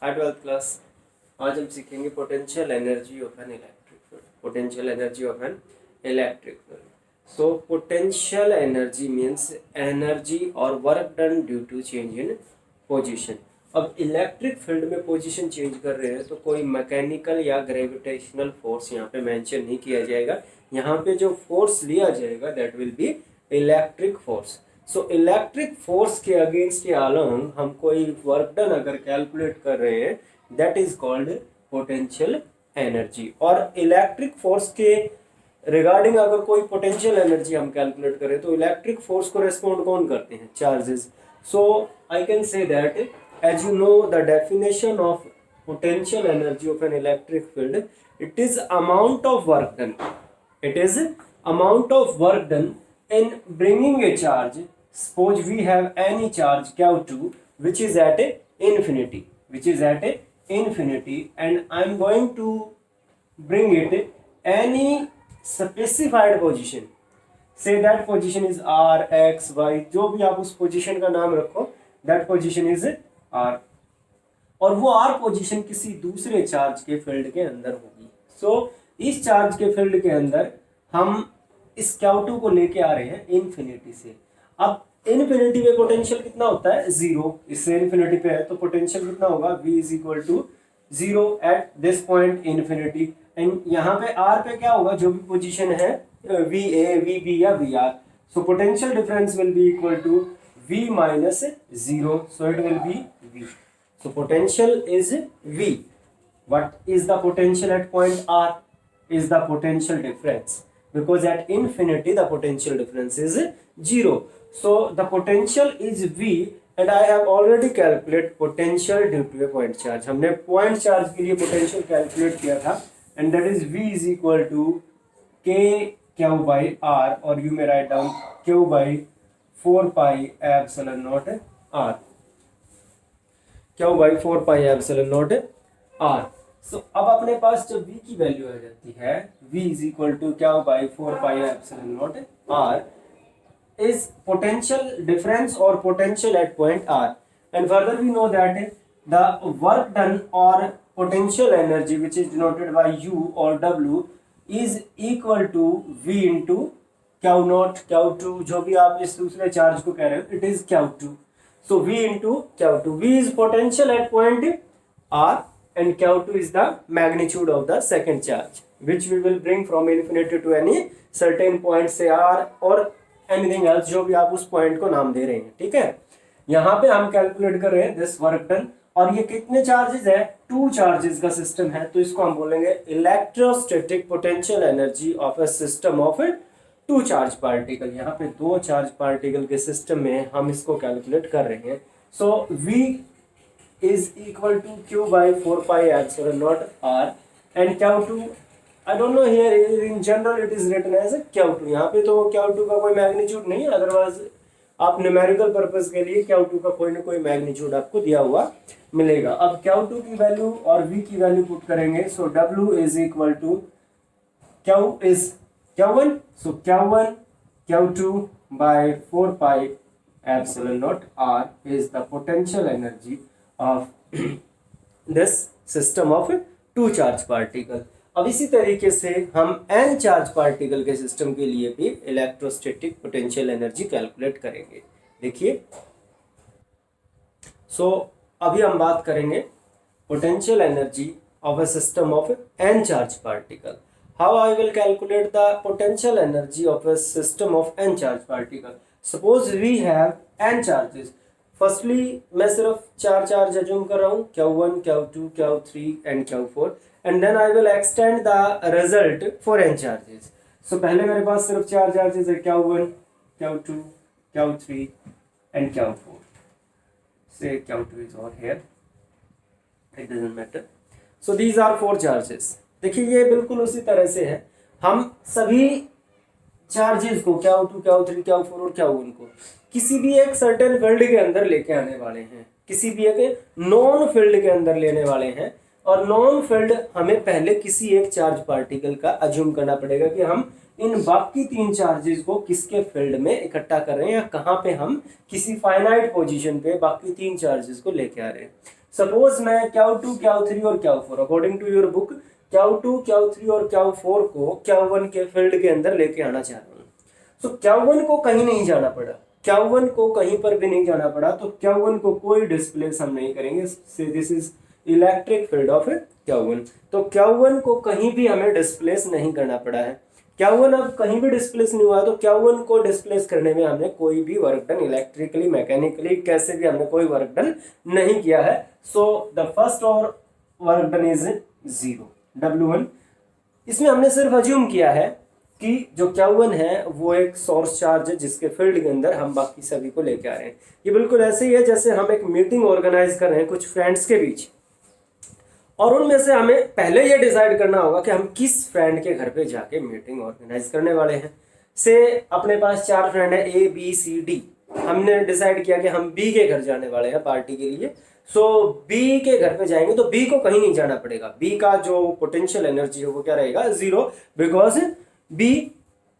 हाय 12th class. आज हम सीखेंगे potential energy of an electric field. Potential energy of an electric field. So potential energy means energy और work done due to change in position. अब electric field में position change कर रहे हैं तो कोई मैकेनिकल या ग्रेविटेशनल फोर्स यहाँ पे मेंशन नहीं किया जाएगा। यहाँ पे जो फोर्स लिया जाएगा that will be electric force. So electric force के अगेंस्ट या अलोंग हम कोई वर्क डन अगर कैलकुलेट कर रहे हैं that is called potential energy. और इलेक्ट्रिक फोर्स के रिगार्डिंग अगर कोई पोटेंशियल एनर्जी हम कैलकुलेट करें तो इलेक्ट्रिक फोर्स को रेस्पॉन्ड कौन करते हैं? Charges. So I can say that as you know the definition of potential energy of an electric field, it is amount of work done. It is amount of work done in bringing a charge. Suppose we have any charge q2 which is at infinity, and I am going to bring it any specified position. Say that position is r, x, y, जो भी आप उस position का नाम रखो, that position is r. और वो are position किसी दूसरे चार्ज के फील्ड के अंदर होगी। सो इस चार्ज के फील्ड के अंदर हम इस Q2 को लेके आ रहे हैं इन्फिनिटी से। अब इन्फिनिटी पे पोटेंशियल कितना होता है? जीरो। इससे इन्फिनिटी पे है तो पोटेंशियल कितना होगा? V is equal to zero at this point infinity. And यहाँ पे R पे क्या होगा? जो भी पोजीशन है VA, VB या VR। So potential difference will be equal to V minus zero. So it will be V. So potential is V. What is the potential at point R? Is the potential difference, because at infinity the potential difference is zero. So the potential is V, and I have already calculated potential due to a point charge. हमने point charge के लिए potential calculate किया था, and that is V is equal to K Q by R, और you may write down Q by 4 pi epsilon naught R. Q by 4 pi epsilon naught R. So अब अपने पास जब V की value आ जाती है V is equal to Q by 4 pi epsilon naught R is potential difference or potential at point R. And further we know that the work done or potential energy which is denoted by U or W is equal to V into Q naught, Q2, जो भी आप इस दूसरे charge को कह रहे हो, it is Q2. So V into Q2. V is potential at point R and Q2 is the magnitude of the second charge which we will bring from infinity to any certain point say R or anything else जो भी आप उस point को नाम दे रहे हैं। ठीक है, यहाँ पे हम कैलकुलेट कर रहे हैं दिस वर्क डन। और ये कितने चार्जेस है? 2 चार्जेस का सिस्टम है, तो इसको हम बोलेंगे electrostatic potential energy of a system of 2 charge particle. यहाँ पे 2 चार्ज पार्टिकल के सिस्टम में हम इसको कैलकुलेट कर रहे हैं। So V is equal to Q by 4 pi epsilon naught R and Q2 I don't know here in general it is written as Q2। यहाँ पे तो Q2 का कोई मैग्नीट्यूड नहीं है, अदरवाइज आप न्यूमेरिकल पर्पस के लिए Q2 का कोई ना कोई मैग्नीट्यूड आपको दिया हुआ मिलेगा। अब Q2 की वैल्यू और V की वैल्यू पुट करेंगे। So W is equal to Q is Q1, so Q1 Q2 by 4 pi epsilon naught R is the potential energy of this system of 2 charge particle. अब इसी तरीके से हम n charge particle के system के लिए भी इलेक्ट्रोस्टैटिक पोटेंशियल एनर्जी कैलकुलेट करेंगे। देखिए, सो अभी हम बात करेंगे potential energy of a system of n charge particle. How I will calculate the potential energy of a system of n charge particle? Suppose we have n charges. Firstly, मैं सिर्फ 4 charge assume कर रहा हूँ, Q1, Q2, Q3 and Q4, and then I will extend the result for n charges. So पहले मेरे पास सिर्फ 4 charges है, Q1, Q2, Q3 and Q4. Say Q2 is over here. It doesn't matter. So these are 4 charges. देखिए, ये बिल्कुल उसी तरह से है। हम सभी चार्जेस को Q2, Q3, Q4 और Q1 को किसी भी एक सर्टेन फील्ड के अंदर लेके आने वाले हैं, किसी भी एक नॉन फील्ड के अंदर लेने वाले हैं। और नॉन फील्ड हमें पहले किसी एक चार्ज पार्टिकल का अज्यूम करना पड़ेगा कि हम इन बाकी 3 चार्जेस को किसके फील्ड में इकट्ठा कर रहे हैं या कहाँ पे हम किसी फाइनाइट पोजीशन पे बाकी 3 चार्जेस को लेके आ रहे हैं। सपोज मैं Q2, Q3 और Q4 according to your book Q2, Q3 और Q4 को Q1 के फील्ड के अंदर लेके आना चाह रहा हूँ। सो Q1 को कहीं नहीं जाना पड़ा, Q1 को कहीं पर भी नहीं जाना पड़ा, तो Q1 को कोई डिस्प्लेस हम नहीं करेंगे। से this is electric field of Q1। तो Q1 को कहीं भी हमें डिस्प्लेस नहीं करना पड़ा है। Q1 अब कहीं भी डिस्प्लेस नहीं हुआ, तो Q1 को डिस्प्लेस करने में हमने कोई भी वर्क डन इलेक्ट्रिकली, मैकेनिकली, कैसे भी हमने कोई वर्क डन नहीं किया है। सो द फर्स्ट और वर्क डन इज 0, W1। इसमें हमने सिर्फ अज्यूम किया है कि जो Q1 है वो एक सोर्स चार्ज है जिसके फील्ड के अंदर हम बाकी सभी को लेके आ रहे हैं। ये बिल्कुल ऐसे ही है जैसे हम एक मीटिंग ऑर्गेनाइज कर रहे हैं कुछ फ्रेंड्स के बीच, और उनमें से हमें पहले ये डिसाइड करना होगा कि हम किस फ्रेंड के घर पे जाके मीटिंग ऑर्गेनाइज करने वाले हैं। से अपने पास 4 फ्रेंड है A B C D, हमने डिसाइड किया कि हम B के घर जाने वाले हैं पार्टी के लिए। सो B के घर पे जाएंगे तो B को कहीं नहीं जाना पड़ेगा, B का जो पोटेंशियल एनर्जी है वो क्या रहेगा, 0, because B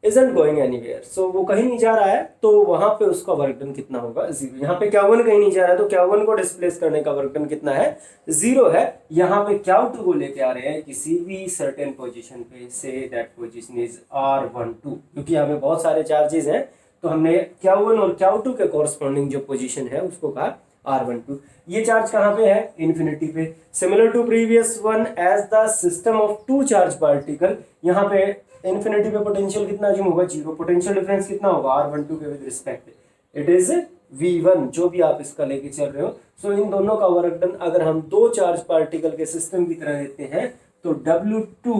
isn't going anywhere। सो वो कहीं नहीं जा रहा है, तो वहां पे उसका वर्क डन कितना होगा, 0। यहाँ पे Q1 कहीं नहीं जा रहा है, तो Q1 को डिस्प्लेस करने का वर्क डन कितना है, 0 है। यहाँ पे Q2 को लेके आ रहे हैं किसी भी सर्टेन पोजीशन पे, say that position is R12। क्योंकि यहाँ पे बहुत सारे चार्जेस हैं, तो हमने Q1 और Q2 के कॉरस्पॉन्डिंग जो पोजीशन है उसको कहा R12। ये चार्ज कहाँ पे है, इन्फिनिटी पे। Similar to previous one, as the system of 2 charge particle, यहाँ पे इन्फिनिटी पे पोटेंशियल कितना अज्यूम होगा, 0। पोटेंशियल डिफरेंस कितना होगा R12 के with respect, it is V1, जो भी आप इसका लेके चल रहे हो। सो इन दोनों का वर्क डन अगर हम 2 चार्ज पार्टिकल के सिस्टम की तरह लेते हैं, तो W2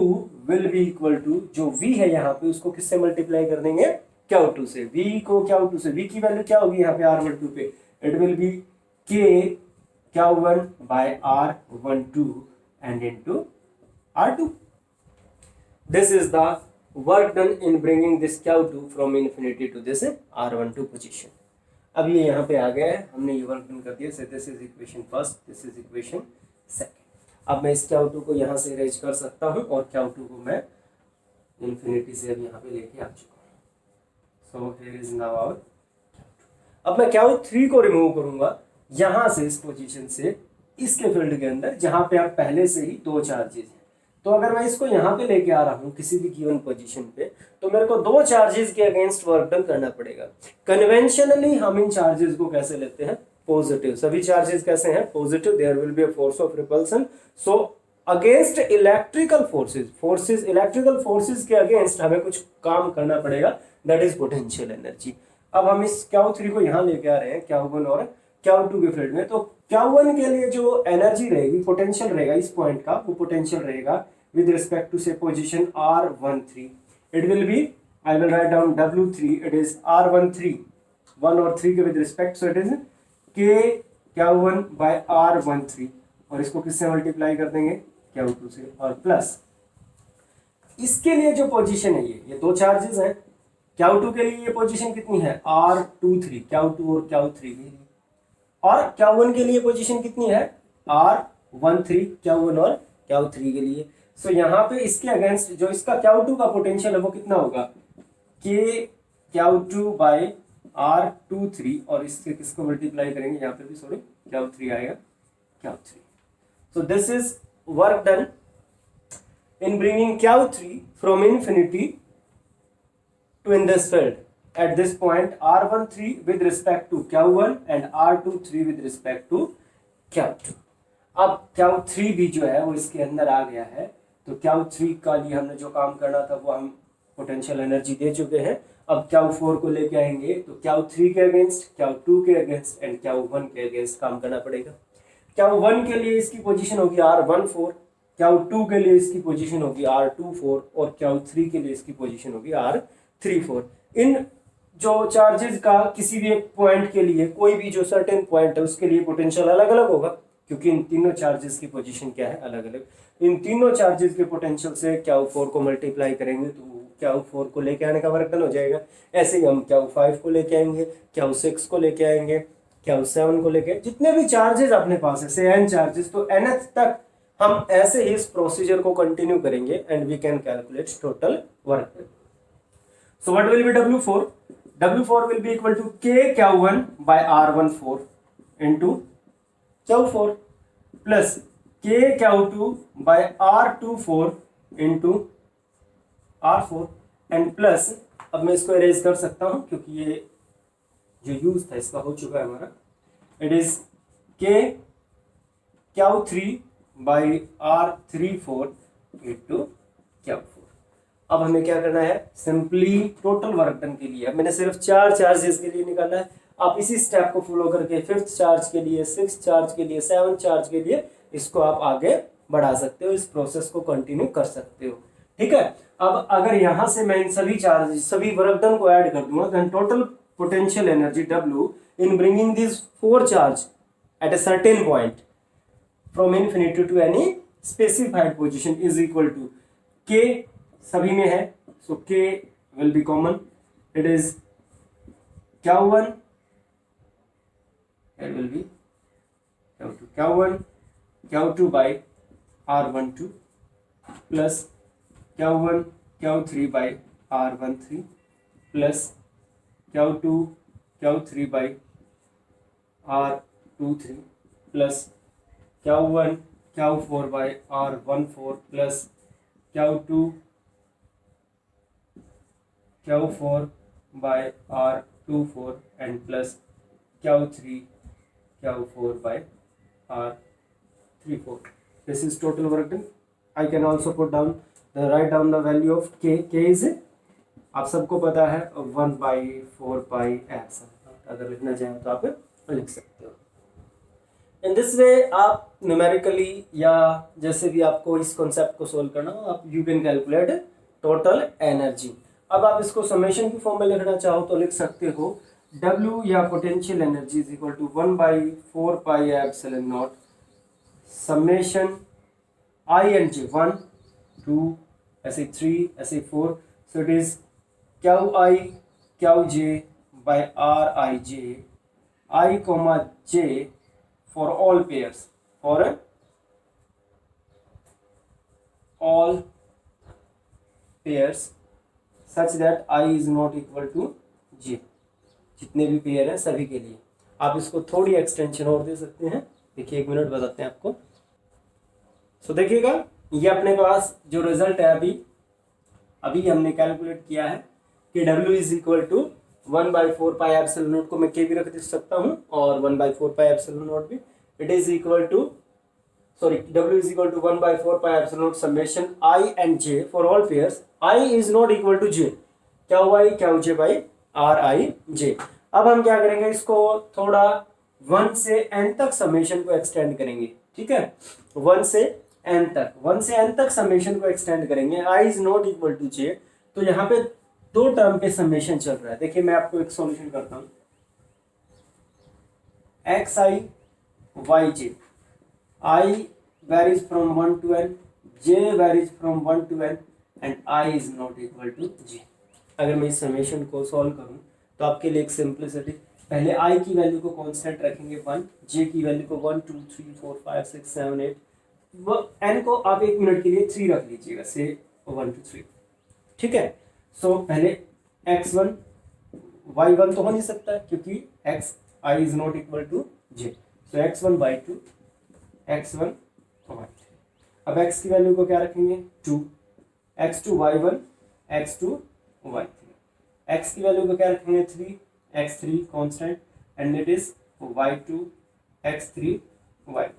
will be equal to, जो V है यहाँ पे उसको किससे मल्टीप्लाई कर देंगे, Q2 से। V को Q2 से, V की वैल्यू क्या होगी यहाँ पे R12 पे, it will B K Q1 by R12 and into R2। This is the work done in bringing this Q2 from infinity to this R12 position। अब ये यहाँ पे आ गया है, हमने ये वर्क डन कर दिया। So this is equation first, this is equation second। अब मैं इस Q2 को यहाँ से अरेंज कर सकता हूँ और Q2 को मैं इन्फिनिटी से अब यहाँ पे लेके आ चुका हूँ। So here is now our Q2। अब मैं Q3 को रिमूव करूंगा यहाँ से, इस पोजीशन से, इसके फील्ड के अंदर जहाँ पे आप पहले से ही 2 चार्जेस हैं। तो अगर मैं इसको यहाँ पे लेके आ रहा हूँ किसी भी गिवन पोजीशन पे, तो मेरे को 2 चार्जेस के अगेंस्ट वर्क डन करना पड़ेगा। कन्वेंशनली हम इन चार्जेस को कैसे लेते हैं, पॉजिटिव। सभी चार्जेस कैसे हैं, positive. There will be a force of repulsion. So against electrical forces electrical forces के अगेंस्ट हमें कुछ काम करना पड़ेगा, दैट इज पोटेंशियल एनर्जी। अब हम इस Q3 को यहाँ लेके आ रहे हैं Q1 और Q2 के फील्ड में। तो Q1 के लिए जो एनर्जी रहेगी, पोटेंशियल रहेगा इस पॉइंट का, वो पोटेंशियल रहेगा with respect to say position R13, it will be, I will write down W3, it is R13, 1 और 3 के with respect, so it is K Q1 by R13, और इसको किससे मल्टीप्लाई कर देंगे, Q2 से, और प्लस इसके लिए जो पोजीशन है ये 2 चार्जेस हैं। Q2 के लिए ये पोजीशन कितनी है, R23, Q2 और Q3 के लिए, और Q1 के लिए पोजीशन कितनी है, R13, Q1 और Q3 के लिए। सो यहाँ पे इसके अगेंस्ट जो इसका Q2 का पोटेंशियल है वो कितना होगा, K Q2 by R23, और इससे किसको मल्टीप्लाई करेंगे, यहाँ पे भी सॉरी Q3 आएगा, Q3। So this is work done in bringing Q3 from infinity to in this field at this point R13 with respect to Q1 and R23 with respect to Q2। अब Q3 भी जो है वो इसके अंदर आ गया है, तो Q3 का लिए हमने जो काम करना था वो हम पोटेंशियल एनर्जी दे चुके हैं। अब Q4 को लेके आएंगे, तो Q3 के अगेंस्ट, Q2 के अगेंस्ट एंड Q1 के अगेंस्ट काम करना पड़ेगा। Q1 के लिए इसकी पोजीशन होगी R14, Q2 के लिए इसकी पोजीशन होगी R24 और Q3 के लिए इसकी पोजीशन होगी R34। इन जो चार्जेस का किसी भी एक पॉइंट के लिए, कोई भी जो सर्टेन पॉइंट है उसके लिए पोटेंशियल अलग अलग होगा, क्योंकि इन तीनों चार्जेस की पोजीशन क्या है, अलग अलग। इन तीनों चार्जेस के पोटेंशियल से Q4 को मल्टीप्लाई करेंगे तो Q4 को लेके आने का वर्क डन हो जाएगा। ऐसे ही हम Q5 को लेके आएंगे, Q6 को लेके आएंगे, Q7 को लेके, जितने भी चार्जेस अपने पास है से n चार्जेस, तो nth तक हम ऐसे ही इस प्रोसीजर को कंटिन्यू करेंगे and we can calculate total work done. So what will be W4? W4 will be equal to K Q1 by R14 into Q4। Plus K Q2/R24 into R4 and plus, अब मैं इसको erase कर सकता हूं क्योंकि ये जो use था इसका हो चुका है हमारा, it is K Q3/R34 into Q4। अब हमें क्या करना है, सिंपली टोटल वर्क डन के लिए, अब मैंने सिर्फ 4 चार्जेस के लिए निकाला है, आप इसी स्टेप को फॉलो करके 5th चार्ज के लिए, 6th चार्ज के लिए, 7th चार्ज के लिए इसको आप आगे बढ़ा सकते हो, इस प्रोसेस को कंटिन्यू कर सकते हो। ठीक है, अब अगर यहां से मैं इन सभी चार्ज, सभी वर्क डन को ऐड कर दूंगा, then total potential energy W in bringing this 4 charge at a certain point from infinity to any specified position is equal to K, सभी में है, सो K will be common, it is Q1, it will be Q1 Q2/R12 plus Q1 Q3/R13 plus Q2 Q3/R23 plus Q1 Q4/R14 plus Q2 Q4/R24 and plus Q3 Q4/R34. This is total work done. I can also write down the value of K. K is, आप सबको पता है 1/4π∗, अगर लिखना चाहें तो आप लिख सकते हो। इन दिस वे आप न्यूमेरिकली या जैसे भी आपको इस कॉन्सेप्ट को सोल्व करना हो, आप you can calculate total energy. अब आप इसको समेशन की फॉर्म में लिखना चाहो तो लिख सकते हो W या potential energy is equal to 1/4πε0 summation I and J, 1 2 ऐसे 3 ऐसे 4, so it is QI QJ/RIJ I comma J for all pairs, for all pairs such that I is not equal to J, जितने भी pair हैं सभी के लिए। आप इसको थोड़ी एक्सटेंशन और दे सकते हैं, देखिए 1 मिनट बताते हैं आपको। सो देखिएगा, ये अपने पास जो रिजल्ट है अभी हमने कैलकुलेट किया है कि W इज इक्वल टू 1/4πε0 को मैं K भी रख दे सकता हूँ और 1/4πε0 भी, it is equal to W is equal to 1/4πε0 summation I and J for all pairs. I is not equal to J, QI QJ/RIJ। अब हम क्या करेंगे, इसको थोड़ा 1 से n तक समेशन को एक्सटेंड करेंगे। ठीक है, 1 से n तक समेशन को एक्सटेंड करेंगे। I is not equal to J, तो यहाँ पे 2 टर्म पे समेशन चल रहा है। देखिए मैं आपको एक सॉल्यूशन करता हूँ, XI YJ, I varies from 1 to n, J varies from 1 to n and I is not equal to J। अगर मैं इस समेशन को सॉल्व करूं तो आपके लिए एक सिंपलिसिटी, पहले I की वैल्यू को कांस्टेंट रखेंगे 1, J की वैल्यू को 1 2 3 4 5 6 7 8, वो n को आप 1 मिनट के लिए 3 रख लीजिएगा, से 1 to 3। ठीक है, सो पहले x1 y1 तो हो नहीं सकता क्योंकि x I is not equal to J, so x1 y2 x1 y3। अब x की वैल्यू को क्या रखेंगे 2, x2 y1 x2 y3, x की वैल्यू को क्या रखेंगे 3, x3 constant and it is y2 x3 y1।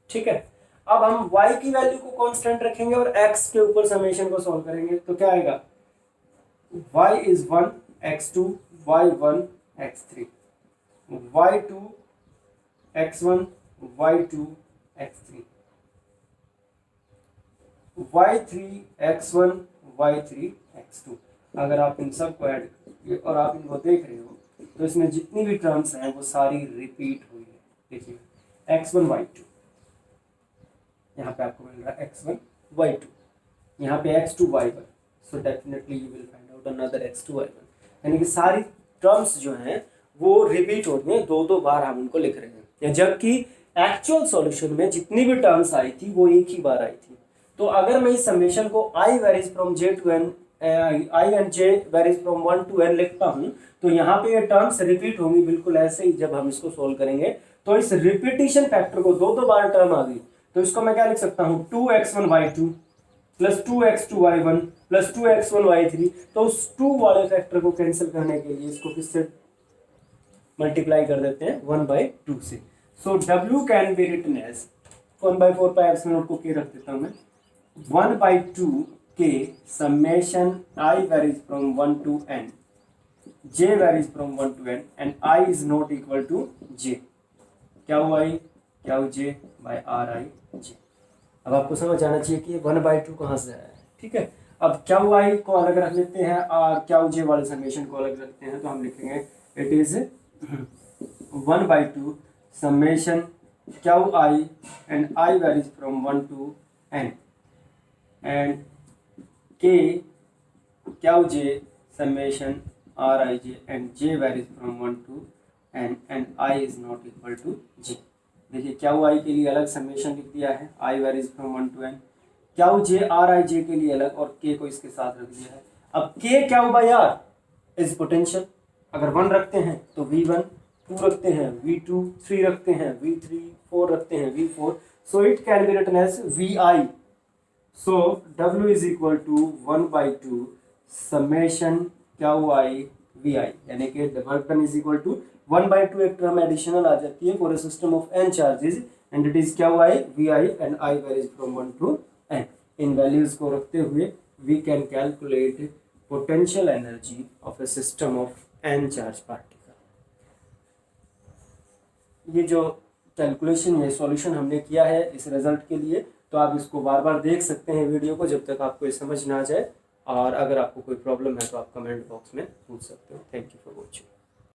ठीक है, अब हम y की वैल्यू को कांस्टेंट रखेंगे और x के ऊपर समेशन को सॉल्व करेंगे तो क्या आएगा, y is 1 x2 y1 x3 y2 x1 y2 x3 y3 x1 y3 x2। अगर आप इन सब को ऐड और आप इनको देख रहे हो तो इसमें जितनी भी टर्म्स हैं वो सारी रिपीट हुई है। देखिए x1 y2, यहाँ पे आपको मिल रहा है x1 y2, यहाँ पे x2 y1, so definitely you will find out another x2 y1, यानी कि सारी टर्म्स जो हैं वो रिपीट हो रही हैं, 2 बार हम उनको लिख रहे हैं, जबकि एक्चुअल सॉल्यूशन में जितनी भी टर्म्स आई थी वो एक ही बार आई थी। तो अगर मैं इस समेशन को I varies from J to N, I and J varies from 1 to N लिखता हूँ तो यहाँ पे ये टर्म्स रिपीट होंगी बिल्कुल ऐसे ही। जब हम इसको सोल्व करेंगे तो इस रिपीटिशन फैक्टर को दो बार टर्म आ गई, तो इसको मैं क्या लिख सकता हूँ 2x1y2 plus 2x2y1 plus 2x1y3। तो उस 2 वाले फैक्टर को कैंसिल करने के लिए इसको किससे मल्टीप्लाई कर देते हैं 1/2 से। So W can be written as 1/4 pi epsilon naught को के रख देता हूँ मैं 1/2 के summation I varies from 1 to n, j varies from 1 to n and I is not equal to j, क्या हुआ I क्या हुआ j by Rij। अब आपको समझ आना चाहिए कि 1/2 कहाँ से आया है, ठीक है। अब क्या हुआ I को अलग रख लेते हैं और क्या j वाले समेशन को अलग रखते हैं, तो हम लिखेंगे इट इज 1/2 समेशन क्या I and I varies from 1 to n and k क्या j summation Rij and j varies from 1 to n and I is not equal to j। देखिए क्या I के लिए अलग समेशन लिख दिया है, I varies from 1 to n, क्या j Rij के लिए अलग और k को इसके साथ रख दिया है। अब k क्या बाई r इज पोटेंशियल, अगर 1 रखते हैं तो V1, 2 रखते हैं V2, 3 रखते हैं V3, 4 रखते हैं V4, so it can be written as Vi। So W is equal to 1/2 summation क्या हुआ I Vi, यानी कि work done is equal to 1/2 एक टर्म एडिशनल आ जाती है for a system of n charges and it is क्या हुआ I Vi and I varies from 1 to n। इन वैल्यूज को रखते हुए we can calculate potential energy of a system of n charge particle. ये जो कैलकुलेशन ये solution हमने किया है इस रिजल्ट के लिए, तो आप इसको बार बार देख सकते हैं वीडियो को जब तक आपको ये समझ ना आ जाए, और अगर आपको कोई प्रॉब्लम है तो आप कमेंट बॉक्स में पूछ सकते हो। Thank you for watching.